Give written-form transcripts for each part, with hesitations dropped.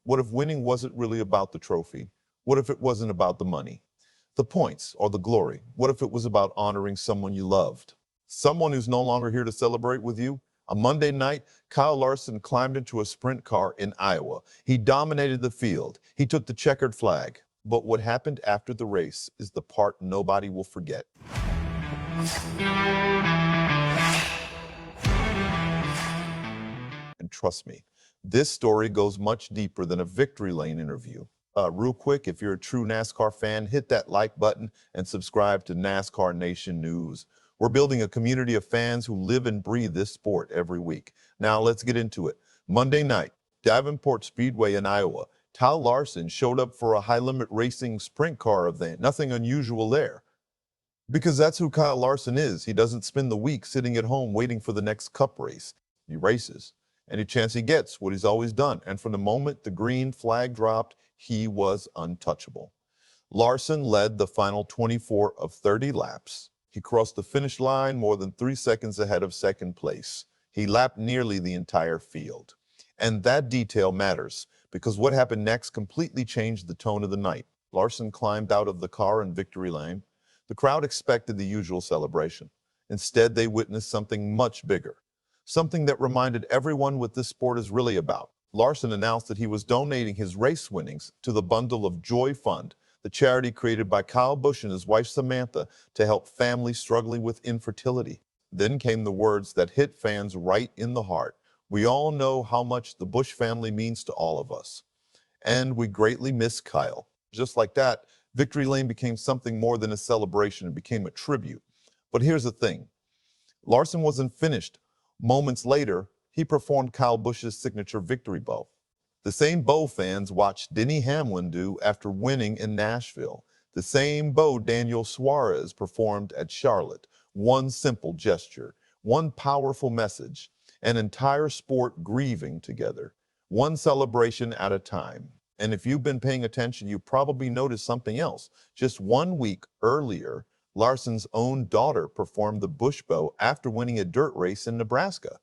What if winning wasn't really about the trophy? What if it wasn't about the money, the points, or the glory? What if it was about honoring someone you loved? Someone who's no longer here to celebrate with you? On Monday night, Kyle Larson climbed into a sprint car in Iowa. He dominated the field. He took the checkered flag. But what happened after the race is the part nobody will forget. And trust me, this story goes much deeper than a victory lane interview. Real quick, if you're a true NASCAR fan, hit that like button and subscribe to NASCAR Nation News. We're building a community of fans who live and breathe this sport every week. Now let's get into it. Monday night, Davenport Speedway in Iowa. Kyle Larson showed up for a high-limit racing sprint car event. Nothing unusual there. Because that's who Kyle Larson is. He doesn't spend the week sitting at home waiting for the next cup race. He races. Any chance he gets, what he's always done. And from the moment the green flag dropped, he was untouchable. Larson led the final 24 of 30 laps. He crossed the finish line more than 3 seconds ahead of second place. He lapped nearly the entire field. And that detail matters, because what happened next completely changed the tone of the night. Larson climbed out of the car in victory lane. The crowd expected the usual celebration. Instead, they witnessed something much bigger. Something that reminded everyone what this sport is really about. Larson announced that he was donating his race winnings to the Bundle of Joy Fund, the charity created by Kyle Busch and his wife Samantha to help families struggling with infertility. Then came the words that hit fans right in the heart. We all know how much the Busch family means to all of us. And we greatly miss Kyle. Just like that, Victory Lane became something more than a celebration. It became a tribute. But here's the thing. Larson wasn't finished. Moments later, he performed Kyle Busch's signature victory bow. The same bow fans watched Denny Hamlin do after winning in Nashville. The same bow Daniel Suarez performed at Charlotte. One simple gesture, one powerful message, an entire sport grieving together, one celebration at a time. And if you've been paying attention, you probably noticed something else. Just 1 week earlier, Larson's own daughter performed the Busch bow after winning a dirt race in Nebraska.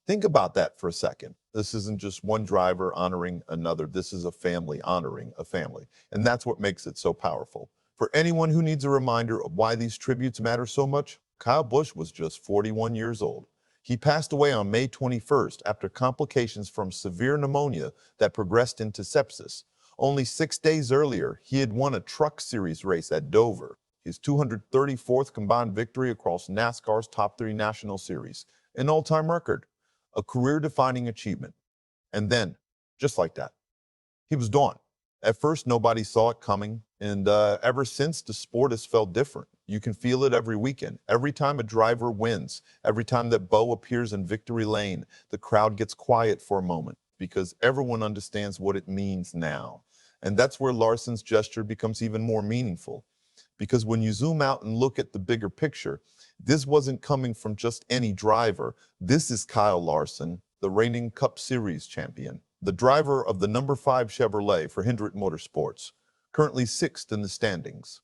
Think about that for a second. This isn't just one driver honoring another. This is a family honoring a family. And that's what makes it so powerful. For anyone who needs a reminder of why these tributes matter so much, Kyle Busch was just 41 years old. He passed away on May 21st after complications from severe pneumonia that progressed into sepsis. Only 6 days earlier, he had won a Truck Series race at Dover, his 234th combined victory across NASCAR's top 3 national series, an all-time record, a career-defining achievement. And then, just like that, he was gone. At first, nobody saw it coming, and ever since, the sport has felt different. You can feel it every weekend. Every time a driver wins, every time that Bo appears in victory lane, the crowd gets quiet for a moment because everyone understands what it means now. And that's where Larson's gesture becomes even more meaningful. Because when you zoom out and look at the bigger picture, this wasn't coming from just any driver. This is Kyle Larson, the reigning Cup Series champion, the driver of the number 5 Chevrolet for Hendrick Motorsports, currently 6th in the standings.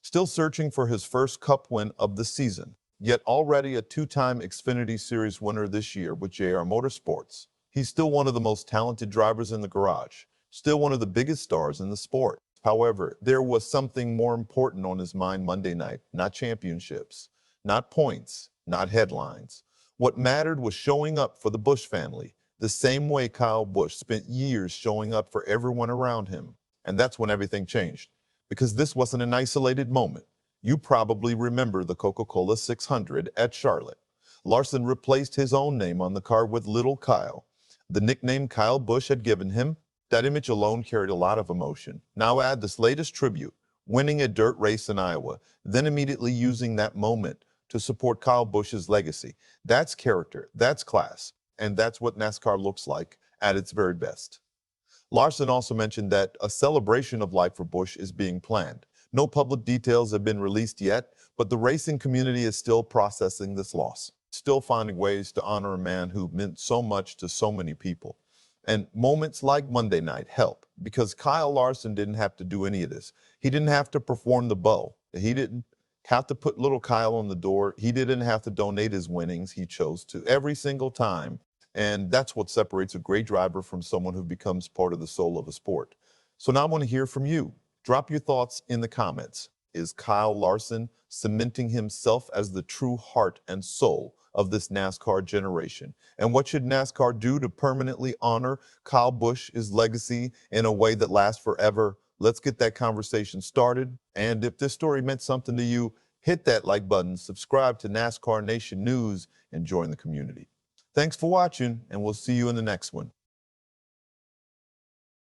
Still searching for his first Cup win of the season, yet already a 2-time Xfinity Series winner this year with JR Motorsports. He's still one of the most talented drivers in the garage, still one of the biggest stars in the sport. However, there was something more important on his mind Monday night, not championships, not points, not headlines. What mattered was showing up for the Busch family, the same way Kyle Busch spent years showing up for everyone around him. And that's when everything changed. Because this wasn't an isolated moment. You probably remember the Coca-Cola 600 at Charlotte. Larson replaced his own name on the car with Little Kyle. The nickname Kyle Busch had given him, that image alone carried a lot of emotion. Now add this latest tribute, winning a dirt race in Iowa, then immediately using that moment to support Kyle Busch's legacy. That's character, that's class, and that's what NASCAR looks like at its very best. Larson also mentioned that a celebration of life for Busch is being planned. No public details have been released yet, but the racing community is still processing this loss, still finding ways to honor a man who meant so much to so many people. And moments like Monday night help, because Kyle Larson didn't have to do any of this. He didn't have to perform the bow. He didn't have to put little Kyle on the door. He didn't have to donate his winnings. He chose to every single time. And that's what separates a great driver from someone who becomes part of the soul of a sport. So now I want to hear from you. Drop your thoughts in the comments. Is Kyle Larson cementing himself as the true heart and soul of this NASCAR generation? And what should NASCAR do to permanently honor Kyle Busch's legacy in a way that lasts forever? Let's get that conversation started. And if this story meant something to you, hit that like button, subscribe to NASCAR Nation News, and join the community. Thanks for watching, and we'll see you in the next one.